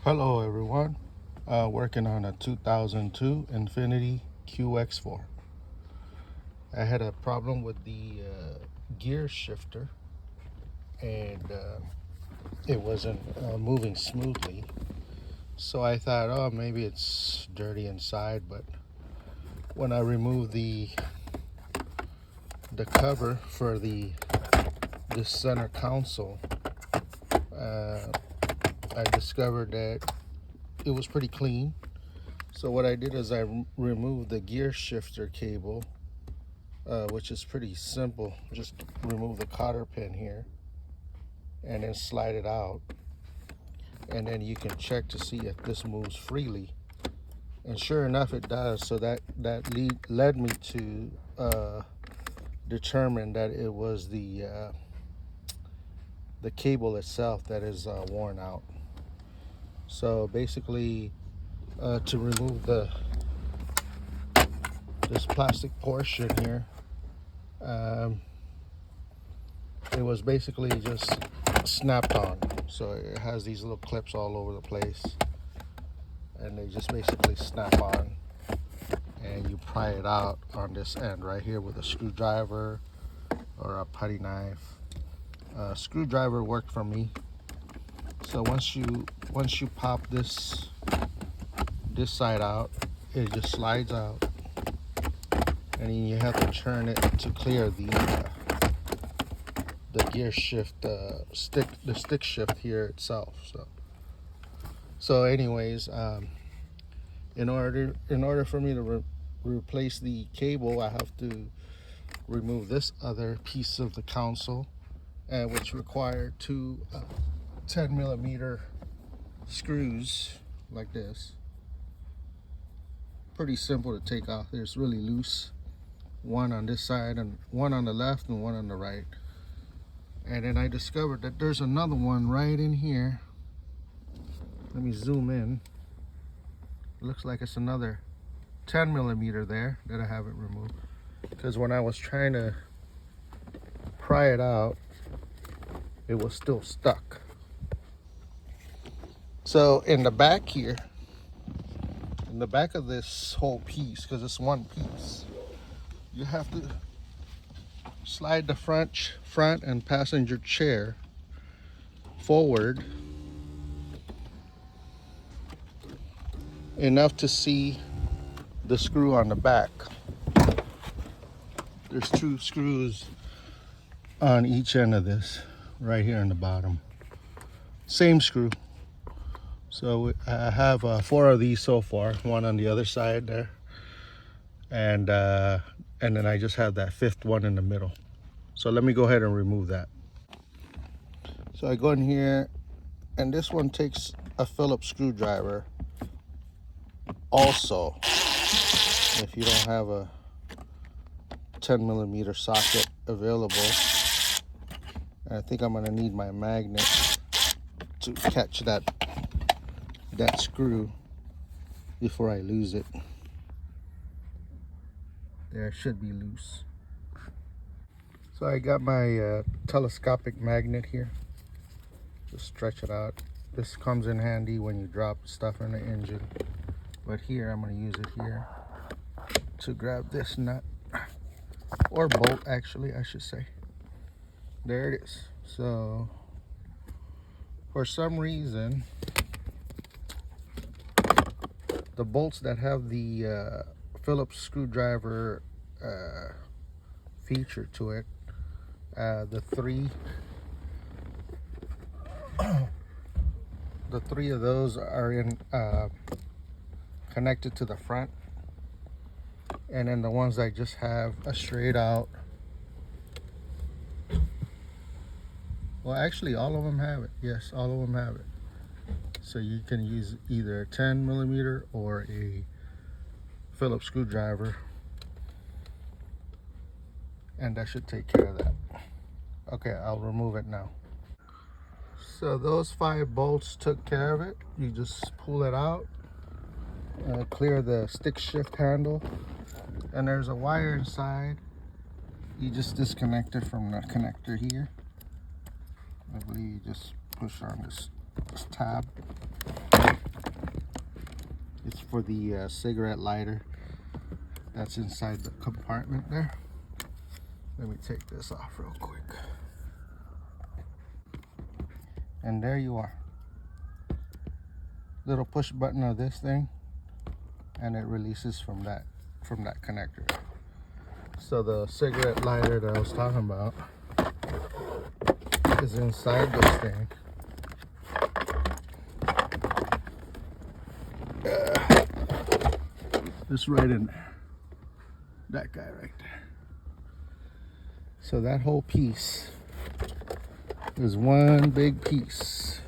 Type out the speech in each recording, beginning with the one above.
Hello everyone, working on a 2002 Infinity QX4. I had a problem with the gear shifter and it wasn't moving smoothly. So I thought, oh, maybe it's dirty inside, but when I removed the cover for the center console, I discovered that it was pretty clean. So what I did is I removed the gear shifter cable, which is pretty simple. Just remove the cotter pin here and then slide it out, and then you can check to see if this moves freely, and sure enough it does. So that led me to determine that it was the cable itself that is worn out. So basically, to remove this plastic portion here, it was basically just snapped on. So it has these little clips all over the place, and they just basically snap on, and you pry it out on this end right here with a screwdriver or a putty knife. Screwdriver worked for me. So once you pop this side out, it just slides out, and then you have to turn it to clear the gear shift, stick shift here itself. So anyways, in order for me to replace the cable, I have to remove this other piece of the console, which required two 10mm screws like this. Pretty simple to take off. It's really loose. One on this side and one on the left and one on the right. And then I discovered that there's another one right in here. Let me zoom in. It looks like it's another 10mm there that I haven't removed, because when I was trying to pry it out, it was still stuck. So in the back here, in the back of this whole piece, because it's one piece, you have to slide the front and passenger chair forward enough to see the screw on the back. There's two screws on each end of this, right here in the bottom. Same screw. So I have 4 of these so far, one on the other side there, and then I just have that 5th one in the middle. So let me go ahead and remove that. So I go in here, and this one takes a Phillips screwdriver. Also, if you don't have a 10mm socket available, I think I'm gonna need my magnet to catch that screw before I lose it. There, it should be loose. So I got my telescopic magnet here. Just stretch it out. This comes in handy when you drop stuff in the engine. But here, I'm going to use it here to grab this nut, or bolt actually, I should say. There it is. So for some reason, the bolts that have the Phillips screwdriver feature to it, the three of those are in connected to the front, and then the ones I just have a straight out. Well, actually all of them have it. Yes, all of them have it. So you can use either a 10mm or a Phillips screwdriver, and that should take care of that. Okay, I'll remove it now. So those 5 bolts took care of it. You just pull it out, clear the stick shift handle, and there's a wire inside. You just disconnect it from the connector here. I believe you just push on this tab, It's for the cigarette lighter that's inside the compartment there. Let me take this off real quick. And there you are. Little push button of this thing, and it releases from that connector. So the cigarette lighter that I was talking about is inside this thing. It's right in there. That guy right there. So that whole piece is one big piece.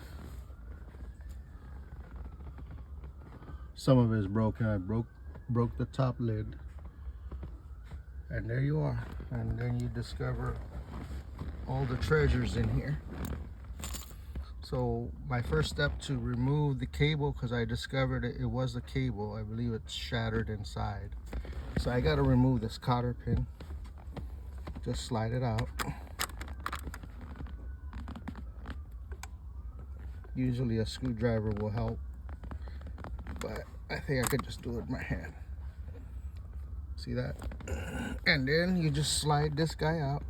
Some of it is broken. I broke the top lid. And there you are. And then you discover all the treasures in here. So my first step to remove the cable, because I discovered it was the cable. I believe it's shattered inside. So I got to remove this cotter pin. Just slide it out. Usually a screwdriver will help, but I think I could just do it with my hand. See that? And then you just slide this guy out.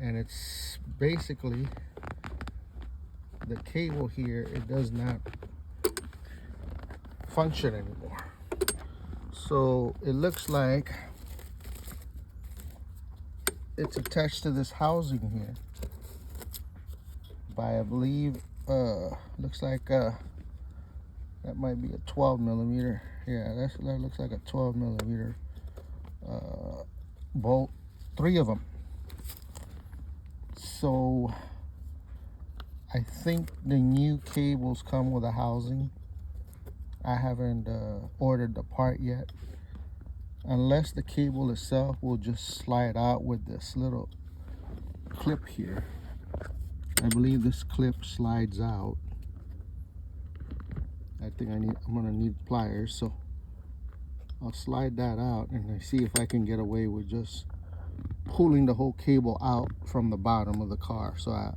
And it's basically the cable here, it does not function anymore. So it looks like it's attached to this housing here by, I believe, looks like that might be a 12 millimeter. Yeah, that looks like a 12 millimeter bolt, 3 of them. So I think the new cables come with a housing. I haven't ordered the part yet, unless the cable itself will just slide out with this little clip here. I believe this clip slides out. I think I'm gonna need pliers, so I'll slide that out and I see if I can get away with just pulling the whole cable out from the bottom of the car. So I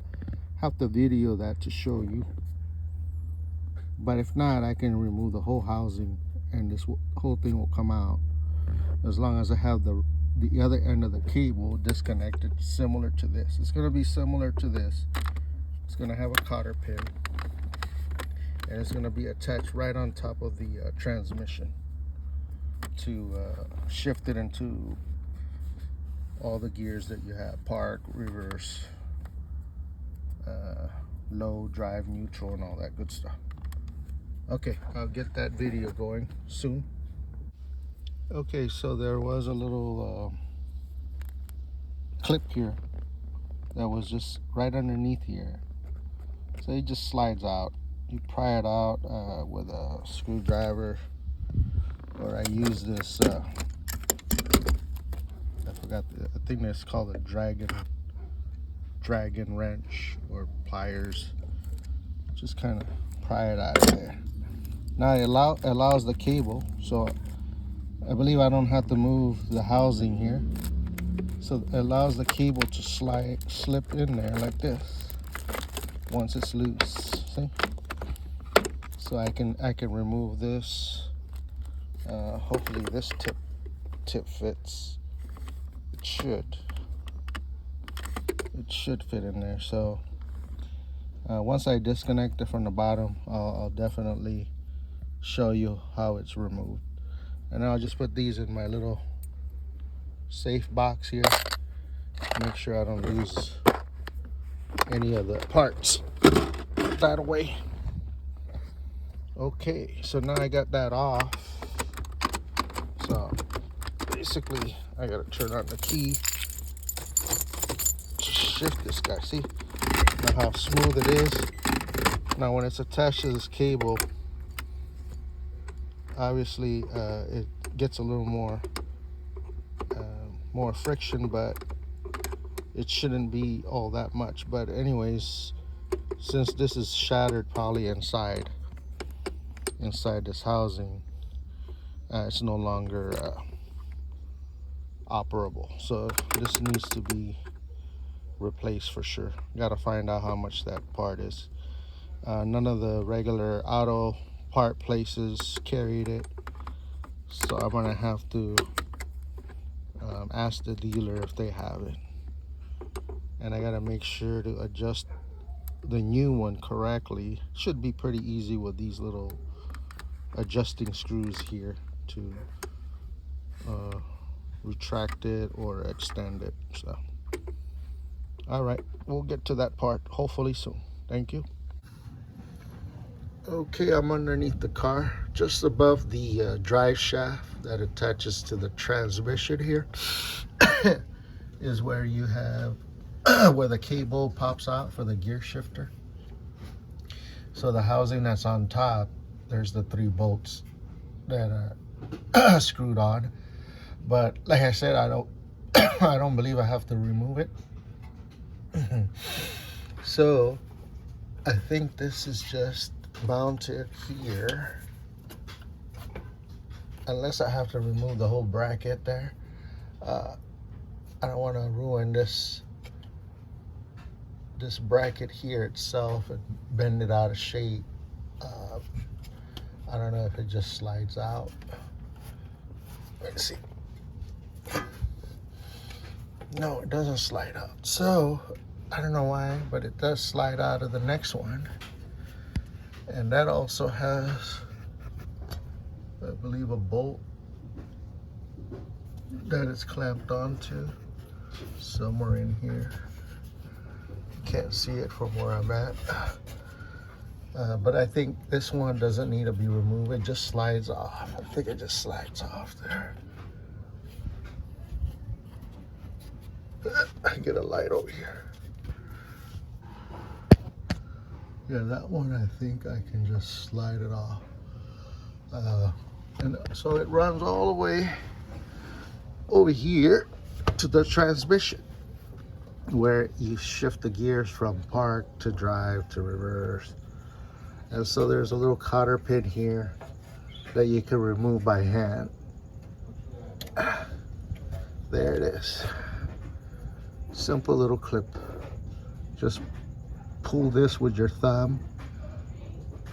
have to video that to show you. But if not, I can remove the whole housing and this whole thing will come out, as long as I have the other end of the cable disconnected, similar to this. It's going to be similar to this. It's going to have a cotter pin, and it's going to be attached right on top of the transmission to shift it into all the gears that you have: park, reverse, low, drive, neutral, and all that good stuff. Okay, I'll get that video going soon. Okay, so there was a little clip here that was just right underneath here. So it just slides out. You pry it out with a screwdriver, or I use this, I forgot, I think it's called a dragon wrench or pliers. Just kind of pry it out of there. Now it allows the cable, so I believe I don't have to move the housing here. So it allows the cable to slip in there like this once it's loose. See? So I can remove this. Hopefully this tip fits. It should fit in there. So once I disconnect it from the bottom, I'll definitely show you how it's removed. And I'll just put these in my little safe box here. Make sure I don't lose any of the parts. Put that away. Okay, so now I got that off. So basically I gotta turn on the key to shift this guy. See now how smooth it is? Now when it's attached to this cable, obviously it gets a little more friction, but it shouldn't be all that much. But anyways, since this is shattered probably inside this housing, it's no longer operable. So this needs to be replaced for sure. Got to find out how much that part is. None of the regular auto part places carried it, so I'm gonna have to ask the dealer if they have it. And I gotta make sure to adjust the new one correctly. Should be pretty easy with these little adjusting screws here to retract it or extend it. So all right, we'll get to that part hopefully soon. Thank you. Okay, I'm underneath the car, just above the drive shaft that attaches to the transmission here is where you have where the cable pops out for the gear shifter. So the housing that's on top, there's the 3 bolts that are screwed on. But like I said, I don't I don't believe I have to remove it. So I think this is just mounted here, unless I have to remove the whole bracket there. I don't want to ruin this bracket here itself and bend it out of shape. I don't know if it just slides out. Let's see. No, it doesn't slide out. So I don't know why, but it does slide out of the next one. And that also has, I believe, a bolt that it's clamped onto somewhere in here. Can't see it from where I'm at. But I think this one doesn't need to be removed. It just slides off. I think it just slides off there. I get a light over here. Yeah, that one I think I can just slide it off. And so it runs all the way over here to the transmission, where you shift the gears from park to drive to reverse. And so there's a little cotter pin here that you can remove by hand. There it is. Simple little clip. Just pull this with your thumb,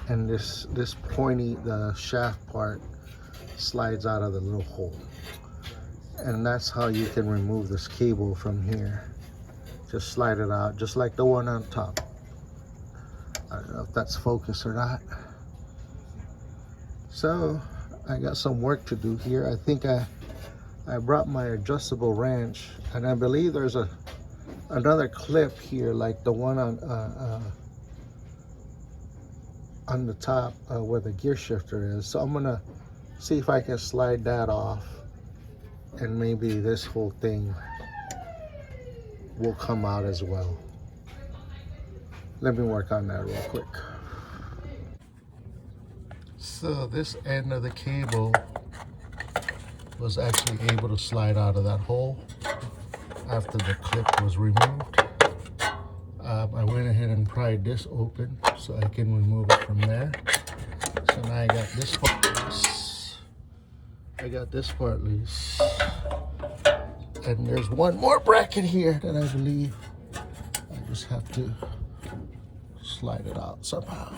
and this pointy, the shaft part, slides out of the little hole. And that's how you can remove this cable from here. Just slide it out, just like the one on top. I don't know if that's focused or not. So I got some work to do here. I think I brought my adjustable wrench, and I believe there's another clip here, like the one on the top where the gear shifter is. So I'm gonna see if I can slide that off, and maybe this whole thing will come out as well. Let me work on that real quick. So this end of the cable was actually able to slide out of that hole after the clip was removed. I went ahead and pried this open so I can remove it from there. So now I got this part loose. And there's one more bracket here that I believe I just have to slide it out somehow.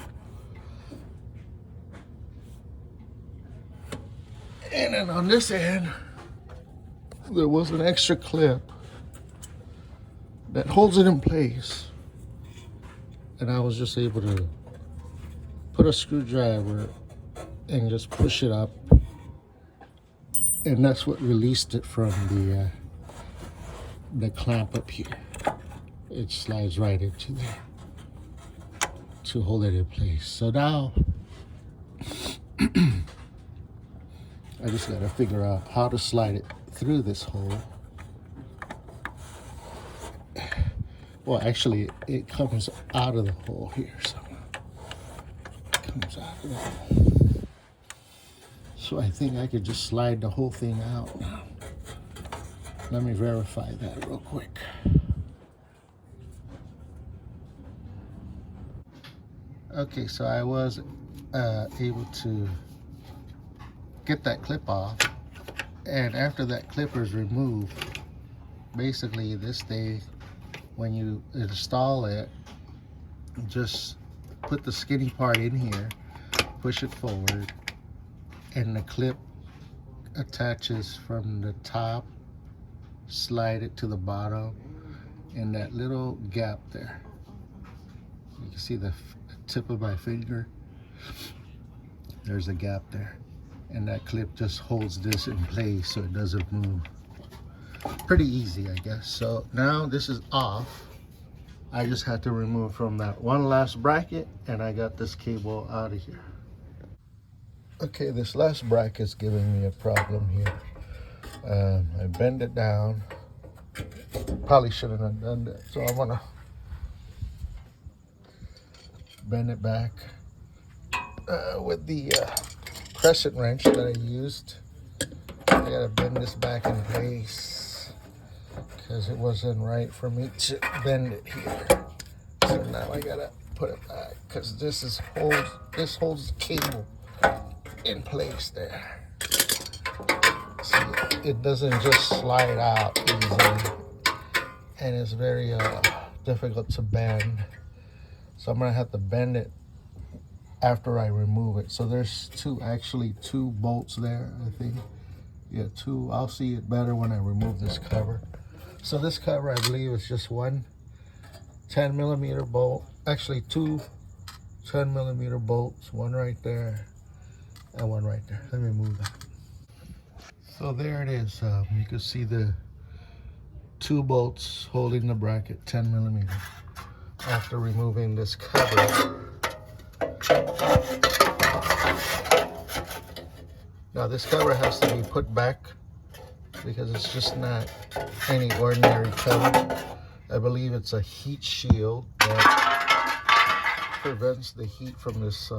And then on this end, there was an extra clip that holds it in place. And I was just able to put a screwdriver and just push it up. And that's what released it from the clamp up here. It slides right into there to hold it in place. So now I just gotta figure out how to slide it through this hole. Well, actually, it comes out of the hole here somehow. It comes out of the hole. So I think I could just slide the whole thing out now. Let me verify that real quick. Okay, so I was able to get that clip off, and after that clip is removed, basically this thing, when you install it, just put the skinny part in here, push it forward, and the clip attaches from the top, slide it to the bottom, and that little gap there. You can see the tip of my finger. There's a gap there. And that clip just holds this in place so it doesn't move. Pretty easy, I guess. So now this is off. I just had to remove from that one last bracket, and I got this cable out of here. Okay, this last bracket's giving me a problem here. I bend it down. Probably shouldn't have done that. So I'm gonna bend it back with the crescent wrench that I used. I gotta bend this back in place because it wasn't right for me to bend it here. So now I gotta put it back because this holds the cable in place there. See, it doesn't just slide out easily, and it's very difficult to bend. So I'm gonna have to bend it after I remove it. So there's actually two bolts there, I think. Yeah, two. I'll see it better when I remove this cover. So this cover, I believe, is just one 10mm bolt. Actually, two 10mm bolts. One right there and one right there. Let me move that. So there it is. You can see the two bolts holding the bracket, 10mm. After removing this cover. Now this cover has to be put back because it's just not any ordinary cover. I believe it's a heat shield that prevents the heat from this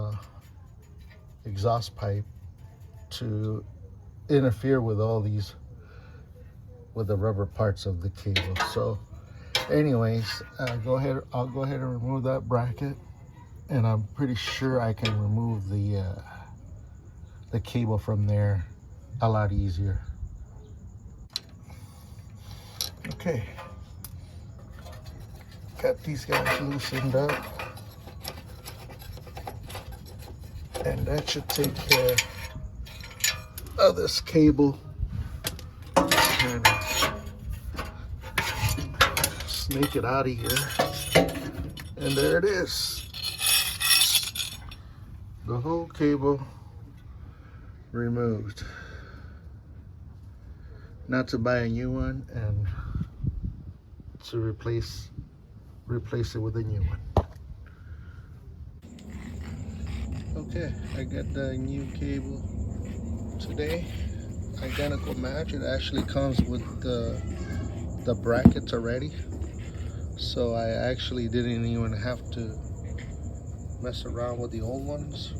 exhaust pipe to interfere with all these, with the rubber parts of the cable. So anyways, I'll go ahead and remove that bracket, and I'm pretty sure I can remove the cable from there a lot easier. Okay, got these guys loosened up, and that should take care of this cable. And snake it out of here, and there it is, the whole cable removed. Not to buy a new one and to replace it with a new one. Okay, I got the new cable today. Identical match. It actually comes with the brackets already, so I actually didn't even have to mess around with the old ones.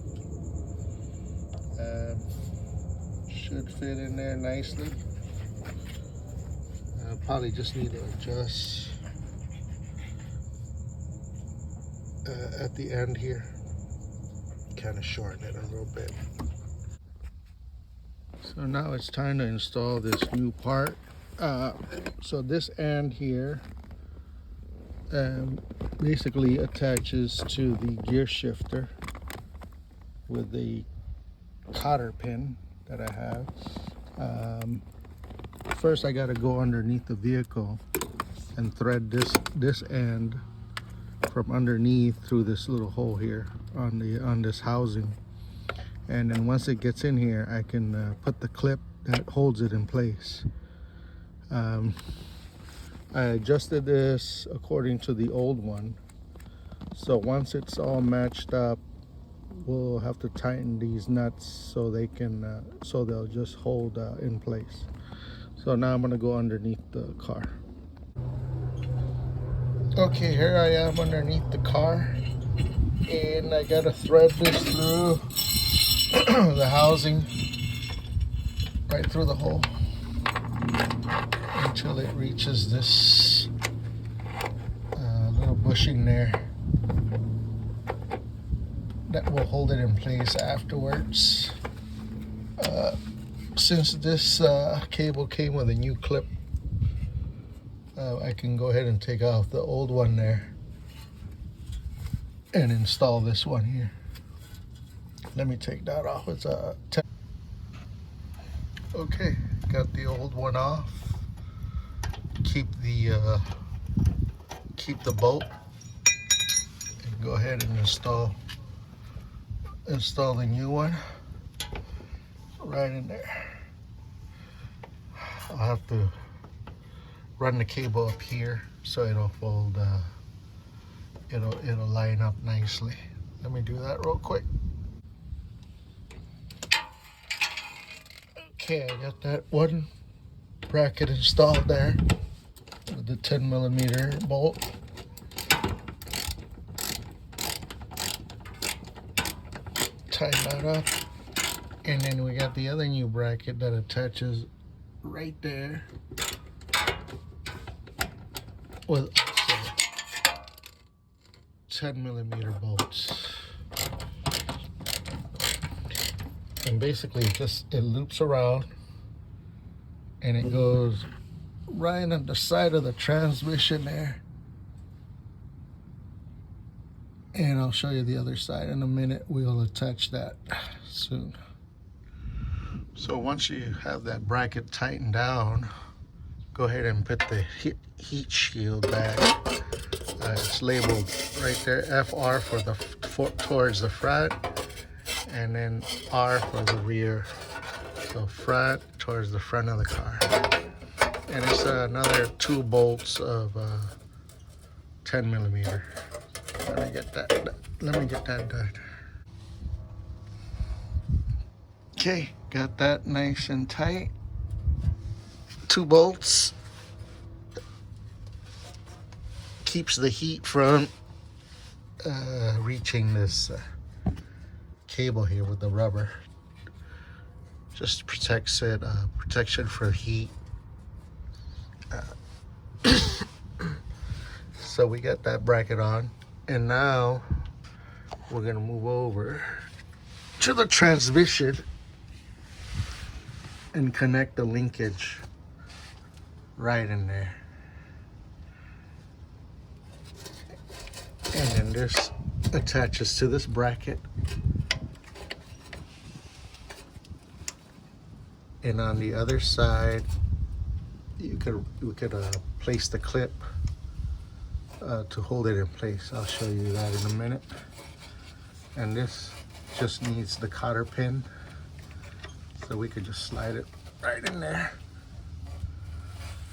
Should fit in there nicely. I'll probably just need to adjust at the end here, kind of shorten it a little bit. So now it's time to install this new part. So this end here basically attaches to the gear shifter with the cotter pin that I have. First I got to go underneath the vehicle and thread this end from underneath through this little hole here on this housing, and then once it gets in here I can put the clip that holds it in place. I adjusted this according to the old one, so once it's all matched up we'll have to tighten these nuts so they can so they'll just hold in place. So now I'm gonna go underneath the car. Okay, here I am underneath the car, and I gotta thread this through the housing, right through the hole, until it reaches this little bushing there that will hold it in place afterwards. Since this cable came with a new clip, I can go ahead and take off the old one there and install this one here. Let me take that off. It's a 10. Okay, got the old one off. Keep the bolt and go ahead and install the new one right in there. I'll have to run the cable up here so it'll fold. It'll line up nicely. Let me do that real quick. Okay, I got that one bracket installed there with the 10mm bolt. Tighten that up, and then we got the other new bracket that attaches right there with 10mm bolts. And basically it loops around and it goes right on the side of the transmission there. And I'll show you the other side in a minute. We'll attach that soon. So once you have that bracket tightened down, go ahead and put the heat shield back. It's labeled right there, FR towards the front, and then R for the rear. So front towards the front of the car. And it's another 2 bolts of 10mm. Let me get that done. Okay, got that nice and tight. 2 bolts. Keeps the heat from reaching this cable here with the rubber. Just protects it, protection for heat. So we got that bracket on, and now we're gonna move over to the transmission and connect the linkage right in there. And then this attaches to this bracket. And on the other side, we could place the clip to hold it in place. I'll show you that in a minute. And this just needs the cotter pin, so we could just slide it right in there.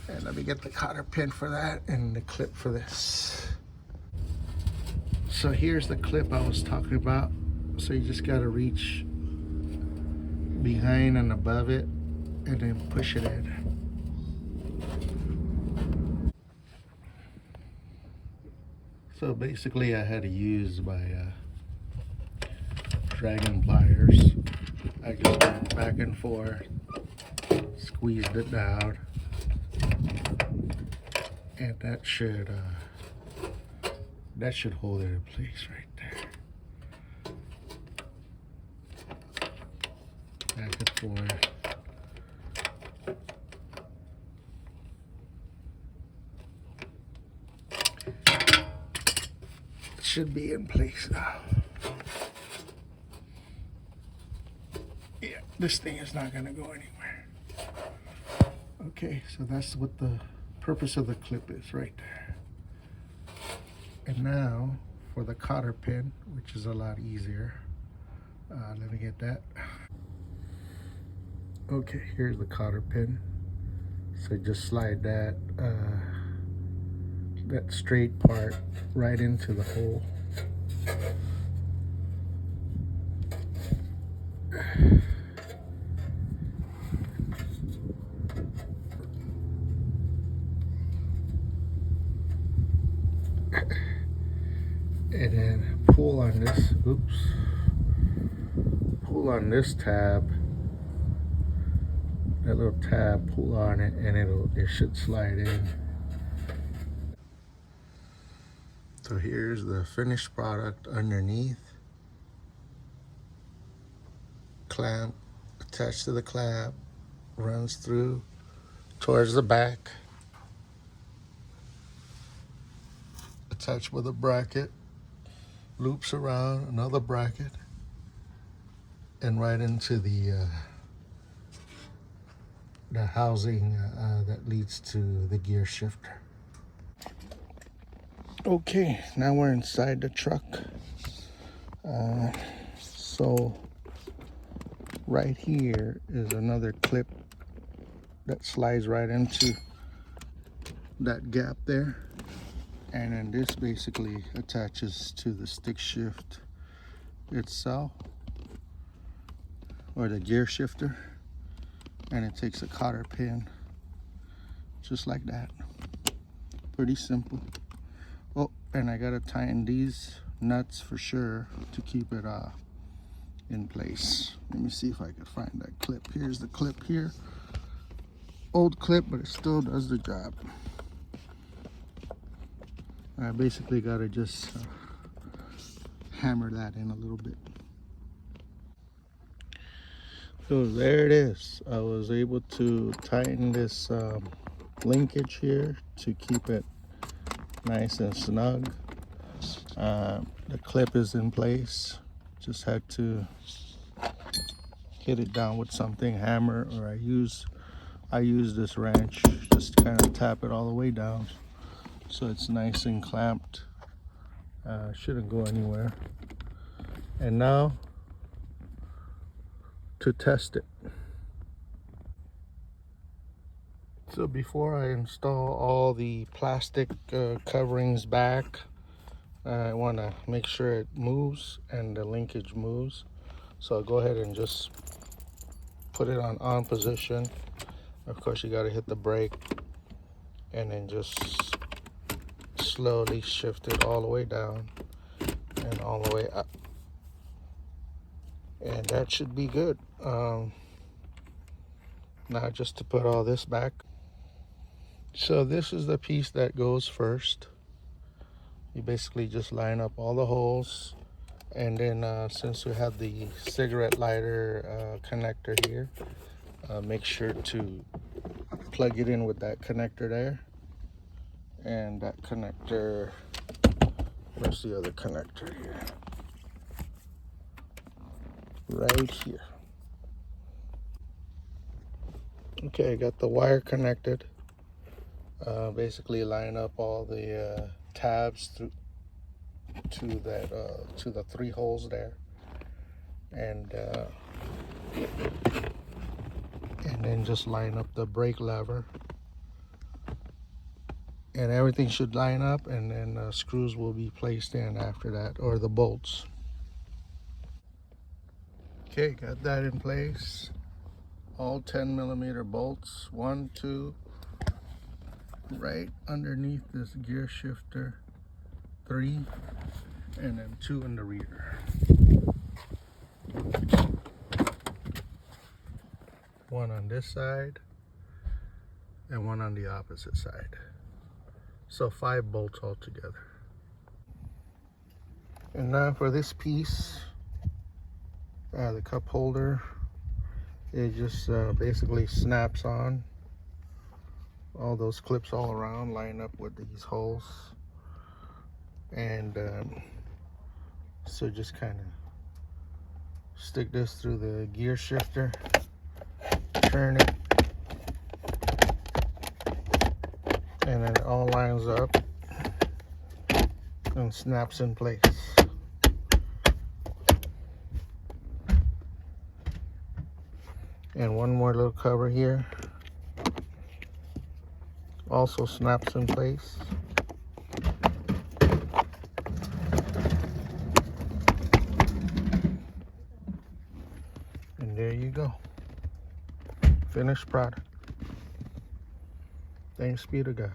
And let me get the cotter pin for that and the clip for this. So here's the clip I was talking about. So you just gotta reach behind and above it and then push it in. So basically I had to use my dragon pliers. I just went back and forth, squeezed it down, and that should hold it in place right there. Back and forth. It should be in place now. Yeah, this thing is not gonna go anywhere. Okay, so that's what the purpose of the clip is right there. And now for the cotter pin, which is a lot easier. Let me get that. Okay, here's the cotter pin. So just slide that straight part right into the hole. And then pull on this, pull on this tab, that little tab, pull on it, and it should slide in. So here's the finished product underneath. Clamp attached to the clamp, runs through towards the back, attached with a bracket. loops around another bracket and right into the housing that leads to the gear shifter. Okay, now we're inside the truck. So right here is another clip that slides right into that gap there, and then this basically attaches to the stick shift itself, or the gear shifter, and it takes a cotter pin just like that. Pretty simple. Oh, and I gotta tighten these nuts for sure to keep it in place. Let me see if I can find that clip. Here's the clip here. Old clip, but it still does the job. I basically gotta just hammer that in a little bit. So there it is. I was able to tighten this linkage here to keep it nice and snug. The clip is in place. Just had to hit it down with something, hammer, or I use this wrench, just kind of tap it all the way down so it's nice and clamped. Shouldn't go anywhere. And now to test it. So before I install all the plastic coverings back, I want to make sure it moves and the linkage moves. So I'll go ahead and just put it on position. Of course, you got to hit the brake and then just slowly shift it all the way down and all the way up. And that should be good. Now just to put all this back. So this is the piece that goes first. You basically just line up all the holes, and then since we have the cigarette lighter connector here, make sure to plug it in with that connector there, and that connector, where's the other connector here? Right here. Okay, got the wire connected. Basically line up all the tabs to the 3 holes there, and then just line up the brake lever, and everything should line up, and then screws will be placed in after that, or the bolts. Okay, got that in place. All 10mm bolts, 1, 2, right underneath this gear shifter, 3, and then 2 in the rear. 1 on this side and 1 on the opposite side. So 5 bolts altogether. And now for this piece, the cup holder, it just basically snaps on. All those clips all around line up with these holes, and so just kind of stick this through the gear shifter, turn it, and then it all lines up and snaps in place. And one more little cover here also snaps in place. And there you go. Finished product. Thanks be to God.